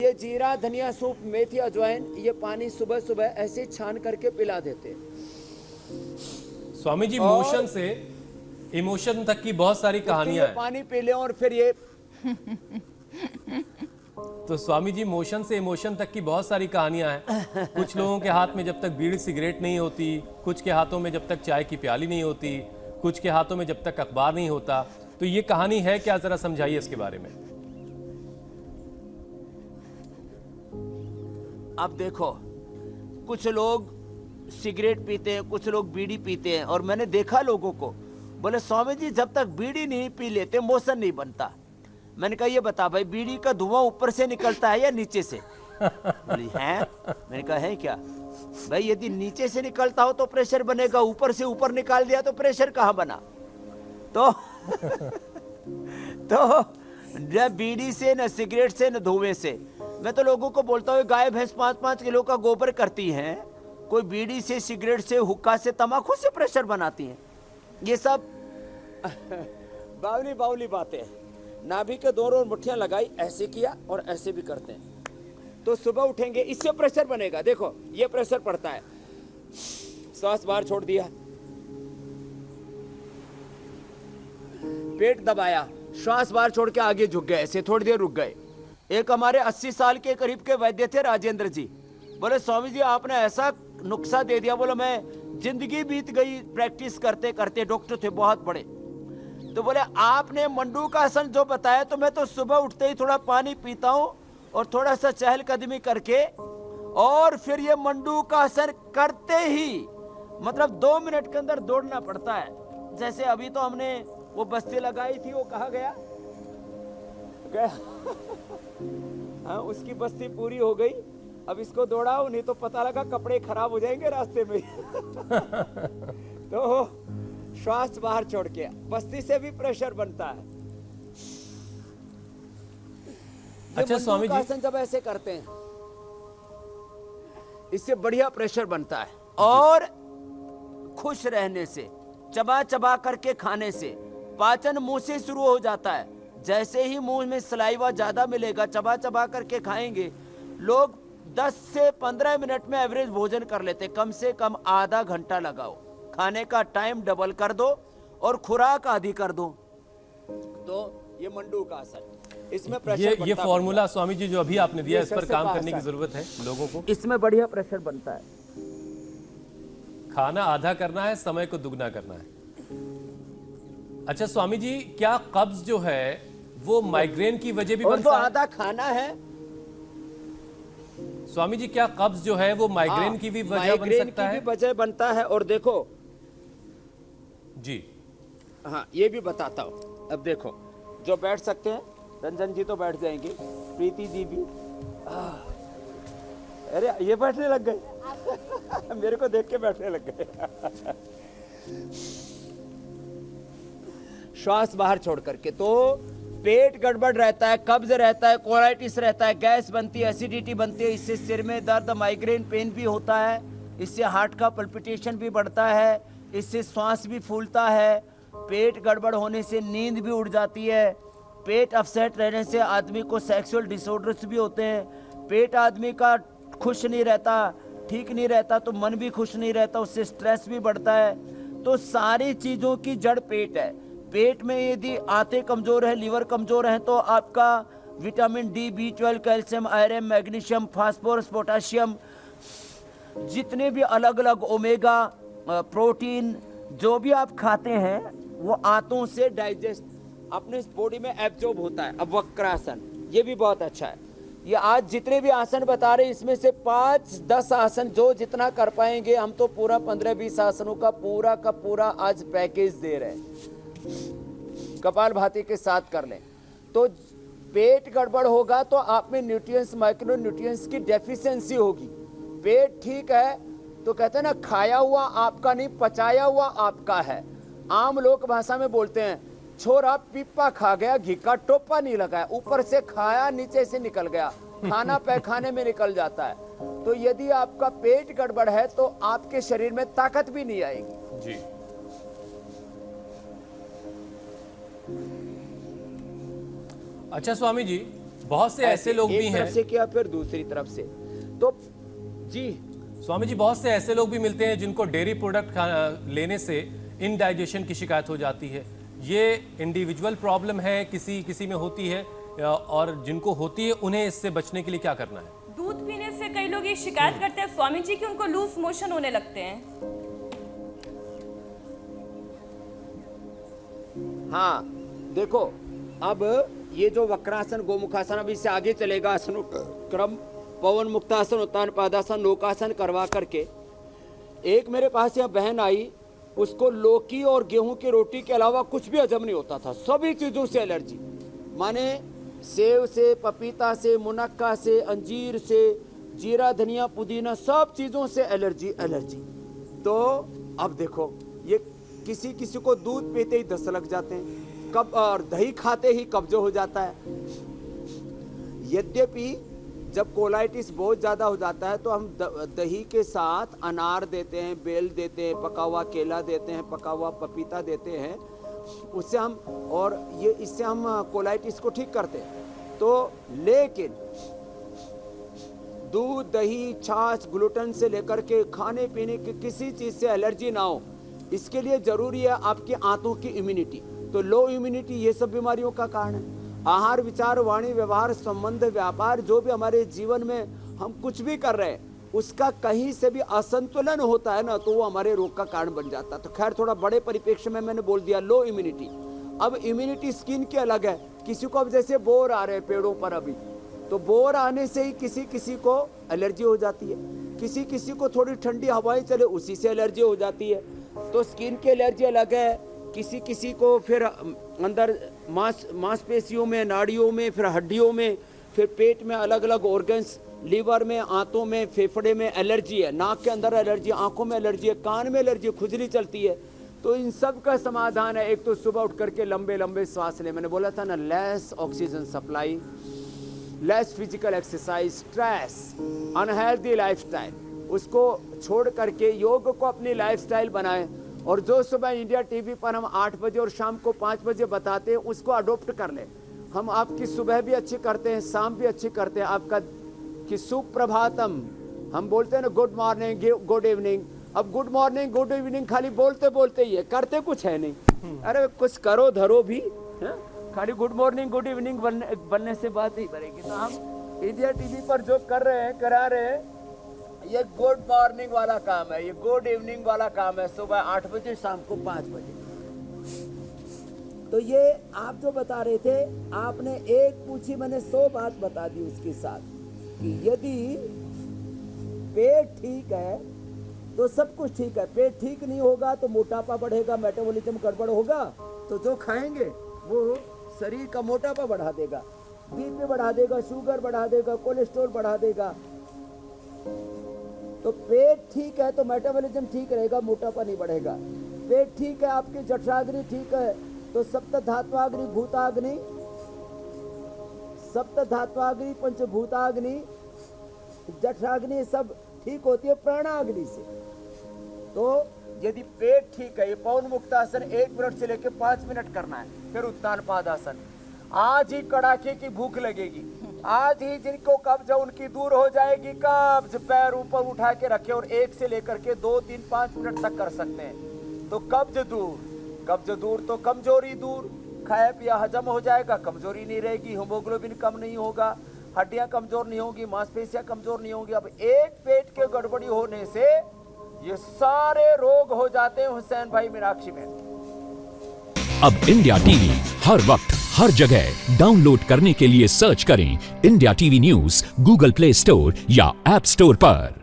ये जीरा, धनिया सूप, मेथी, अजवाइन, ये पानी सुबह सुबह ऐसे छान करके पिला देते। स्वामी जी मोशन से इमोशन तक की बहुत सारी कहानियां हैं। पानी पी ले और फिर ये तो स्वामी जी मोशन से इमोशन तक की बहुत सारी कहानियां हैं। कुछ लोगों के हाथ में जब तक बीड़ी सिगरेट नहीं होती, कुछ के हाथों में जब तक चाय की प्याली नहीं होती, कुछ के हाथों में जब तक अखबार नहीं होता। तो ये कहानी है क्या, जरा समझाइए इसके बारे में। अब देखो, कुछ लोग सिगरेट पीते हैं, कुछ लोग बीड़ी पीते हैं, और मैंने देखा लोगों को, बोले स्वामी जी जब तक बीड़ी नहीं पी लेते मोशन नहीं बनता। मैंने कहा ये बता भाई, बीड़ी का धुआं ऊपर से निकलता है या नीचे से? बोली है। मैंने कहा है क्या भाई, यदि नीचे से निकलता हो तो प्रेशर बनेगा, ऊपर से ऊपर निकाल दिया तो प्रेशर कहाँ बना? तो तो न बीड़ी से, न सिगरेट से, न धुएं से। मैं तो लोगों को बोलता हूँ, गाय भैंस 5-5 किलो का गोबर करती हैं, कोई बीड़ी से, सिगरेट से, हुक्का से, तम्बाकू से प्रेशर बनाती हैं। ये सब बावली बावली बातें। नाभि के दोनों मुट्ठियां लगाई, ऐसे किया और ऐसे भी करते हैं, तो सुबह उठेंगे, इससे प्रेशर बनेगा। देखो ये प्रेशर पड़ता है, श्वास बाहर छोड़ दिया, पेट दबाया, श्वास बाहर छोड़ के आगे झुक गए, ऐसे थोड़ी देर रुक गए। एक हमारे 80 साल के करीब के वैद्य थे, राजेंद्र जी, बोले स्वामी जी आपने ऐसा नुस्खा दे दिया, बोले मैं जिंदगी बीत गई प्रैक्टिस करते करते, डॉक्टर थे बहुत बड़े। तो बोले आपने मंडू का आसन जो बताया, तो मैं तो सुबह उठते ही थोड़ा पानी पीता हूँ और थोड़ा सा चहलकदमी करके, और फिर ये मंडू का आसन करते ही मतलब 2 मिनट के अंदर दौड़ना पड़ता है। जैसे अभी तो हमने वो बस्ती लगाई थी, वो कहाँ गया हाँ, उसकी बस्ती पूरी हो गई। अब इसको दौड़ाओ, नहीं तो पता लगा कपड़े खराब हो जाएंगे रास्ते में तो श्वास बाहर छोड़ के, बस्ती से भी प्रेशर बनता है। अच्छा स्वामी जी, आसन जब ऐसे करते हैं, इससे बढ़िया प्रेशर बनता है। और खुश रहने से, चबा चबा करके खाने से पाचन मुंह से शुरू हो जाता है। जैसे ही मुंह में सलाइवा ज्यादा मिलेगा, चबा चबा करके खाएंगे, लोग 10 से 15 मिनट में एवरेज भोजन कर लेते। कम से कम आधा घंटा लगाओ, खाने का टाइम डबल कर दो और खुराक आधी कर दो, तो ये मंडू का आसन, इसमें प्रेशर ये फॉर्मूला स्वामी जी जो अभी आपने दिया, इस पर काम करने की जरूरत है लोगों को। इसमें बढ़िया प्रेशर बनता है। खाना आधा करना है, समय को दुगना करना है। अच्छा स्वामी जी, क्या कब्ज जो है वो माइग्रेन की वजह भी बनता है? आधा खाना है स्वामी जी, क्या कब्ज जो है वो माइग्रेन की भी वजह बन सकता है? वजह बनता है। और देखो जी, हाँ ये भी बताता हूँ। अब देखो, जो बैठ सकते हैं, रंजन जी तो बैठ जाएंगे, प्रीति जी भी, अरे ये बैठने लग गए मेरे को देख के बैठने लग गए श्वास बाहर छोड़ करके। तो पेट गड़बड़ रहता है, कब्ज रहता है, कोलाइटिस रहता है, गैस बनती है, एसिडिटी बनती है, इससे सिर में दर्द, माइग्रेन पेन भी होता है, इससे हार्ट का पल्पिटेशन भी बढ़ता है, इससे श्वास भी फूलता है, पेट गड़बड़ होने से नींद भी उड़ जाती है, पेट अपसेट रहने से आदमी को सेक्सुअल डिसऑर्डर्स भी होते हैं, पेट आदमी का खुश नहीं रहता, ठीक नहीं रहता, तो मन भी खुश नहीं रहता, उससे स्ट्रेस भी बढ़ता है। तो सारी चीज़ों की जड़ पेट है। पेट में यदि आंतें कमजोर है, लीवर कमजोर है, तो आपका vitamin D, B12, calcium, iron, magnesium, phosphorus, potassium, जितने भी अलग अलग ओमेगा प्रोटीन जो भी आप खाते हैं, वो आंतों से डाइजेस्ट अपने बॉडी में एब्जॉर्ब होता है। अब वक्रासन, ये भी बहुत अच्छा है। ये आज जितने भी आसन बता रहे हैं, इसमें से 5-10 आसन जो जितना कर पाएंगे, हम तो पूरा 15-20 आसनों का पूरा आज पैकेज दे रहे हैं, कपालभाति के साथ कर लें। तो पेट गड़बड़ होगा तो आप में न्यूट्रिएंट्स, माइक्रो न्यूट्रिएंट्स की डेफिशिएंसी होगी। पेट ठीक है तो कहते हैं ना, खाया हुआ आपका नहीं, पचाया हुआ आपका है। आम लोक भाषा में बोलते हैं, छोरा पिप्पा खा गया, घी का टोपा नहीं लगाया, ऊपर से खाया, नीचे से निकल गया, खाना पैखाने में निकल जाता है। तो यदि आपका पेट गड़बड़ है तो आपके शरीर में ताकत भी नहीं आएगी जी। अच्छा स्वामी जी, बहुत से ऐसे लोग भी एक हैं तरफ से किया फिर दूसरी तरफ से। तो जी स्वामी जी, बहुत से ऐसे लोग भी मिलते हैं जिनको डेयरी प्रोडक्ट लेने से इनडाइजेशन की शिकायत हो जाती है। ये इंडिविजुअल प्रॉब्लम है, किसी में होती है, और जिनको होती है उन्हें इससे बचने के लिए क्या करना है? दूध पीने से कई लोग ये शिकायत करते हैं स्वामी जी कि उनको लूज मोशन होने लगते हैं। हाँ देखो, अब ये जो वक्रासन गोमुखासन, अब इससे आगे चलेगा आसनों क्रम, पवन मुक्तासन, उत्तान पादासन, नौकासन करवा करके। एक मेरे पास यहाँ बहन आई, उसको लौकी और गेहूं की रोटी के अलावा कुछ भी हजम नहीं होता था, सभी चीज़ों से एलर्जी, माने सेव से, पपीता से, मुनक्का से, अंजीर से, जीरा धनिया पुदीना, सब चीज़ों से एलर्जी। तो अब देखो, ये किसी को दूध पीते ही दस्त लग जाते हैं, कब और दही खाते ही कब्ज हो जाता है। यद्यपि जब कोलाइटिस बहुत ज़्यादा हो जाता है तो हम दही के साथ अनार देते हैं, बेल देते हैं, पका हुआ केला देते हैं, पका हुआ पपीता देते हैं, उससे हम, और ये इससे हम कोलाइटिस को ठीक करते हैं। तो लेकिन दूध, दही, छाछ, ग्लूटेन से लेकर के खाने पीने की किसी चीज़ से एलर्जी ना हो, इसके लिए ज़रूरी है आपकी आंतों की इम्यूनिटी। तो लो इम्यूनिटी ये सब बीमारियों का कारण है। आहार, विचार, वाणी, व्यवहार, संबंध, व्यापार, जो भी हमारे जीवन में हम कुछ भी कर रहे हैं, उसका कहीं से भी असंतुलन होता है ना, तो वो हमारे रोग का कारण बन जाता है। तो खैर, थोड़ा बड़े परिप्रेक्ष्य में मैंने बोल दिया लो इम्यूनिटी। अब इम्यूनिटी स्किन की अलग है। किसी को अब जैसे बोर आ रहे हैं पेड़ों पर अभी, तो बोर आने से ही किसी को एलर्जी हो जाती है, किसी को थोड़ी ठंडी हवाएं चले उसी से एलर्जी हो जाती है। तो स्किन की एलर्जी अलग है, किसी को फिर अंदर मांसपेशियों में, नाड़ियों में, फिर हड्डियों में, फिर पेट में, अलग अलग ऑर्गन्स, लीवर में, आंतों में, फेफड़े में एलर्जी है, नाक के अंदर एलर्जी, आंखों में एलर्जी है, कान में एलर्जी, खुजली चलती है। तो इन सब का समाधान है, एक तो सुबह उठ करके लंबे लंबे सांस ले, मैंने बोला था ना, less oxygen supply, less physical exercise, stress, unhealthy lifestyle, उसको छोड़ करके योग को अपनी लाइफस्टाइल बनाएं। और जो सुबह इंडिया टीवी पर हम 8 बजे और शाम को 5 बजे बताते हैं, उसको अडोप्ट कर लें। हम आपकी सुबह भी अच्छी करते हैं, शाम भी अच्छी करते हैं। आपका कि सुप्रभातम, हम बोलते हैं ना, गुड मॉर्निंग, गुड इवनिंग। अब गुड मॉर्निंग, गुड इवनिंग खाली बोलते बोलते ही है, करते कुछ है नहीं। अरे कुछ करो धरो भी है? खाली गुड मॉर्निंग, गुड इवनिंग बनने से बात नहीं बनेगी। तो हम इंडिया टीवी पर जो कर रहे हैं, करा रहे हैं, ये गुड मॉर्निंग वाला काम है, ये गुड इवनिंग वाला काम है, सुबह 8 बजे, शाम को 5 बजे। तो ये आप जो बता रहे थे, आपने एक पूछी, मैंने 100 बात बता दी उसके साथ, कि यदि पेट ठीक है तो सब कुछ ठीक है, पेट ठीक नहीं होगा तो मोटापा बढ़ेगा, मेटाबॉलिज्म गड़बड़ होगा, तो जो खाएंगे वो शरीर का मोटापा बढ़ा देगा, बीपी बढ़ा देगा, शुगर बढ़ा देगा, कोलेस्ट्रॉल बढ़ा देगा। तो पेट ठीक है तो मेटाबॉलिज्म ठीक रहेगा, मोटापा नहीं बढ़ेगा। पेट ठीक है, आपकी जठराग्नि ठीक है, तो सप्त धात्वाग्नि, भूताग्नि, सप्त धात्वाग्नि, पंचभूताग्नि, जठराग्नि सब ठीक होती है प्राणाग्नि से। तो यदि पेट ठीक है, ये पवन मुक्तासन 1 मिनट से लेकर 5 मिनट करना है। फिर उत्तान पादासन, आज ही कड़ाके की भूख लगेगी, आज ही जिनको कब्ज है उनकी दूर हो जाएगी कब्ज। पैर ऊपर उठा के रखे और 1 से लेकर के 2, 3, 5 मिनट तक कर सकते हैं। तो कब्ज दूर तो कमजोरी दूर, खाया पिया हजम हो जाएगा, कमजोरी नहीं रहेगी, हीमोग्लोबिन कम नहीं होगा, हड्डियां कमजोर नहीं होगी, मांसपेशियां कमजोर नहीं होगी। अब एक पेट के गड़बड़ी होने से ये सारे रोग हो जाते हैं हुसैन भाई, मीनाक्षी में। अब इंडिया टीवी हर वक्त हर जगह डाउनलोड करने के लिए सर्च करें India TV news Google play store या ऐप स्टोर पर।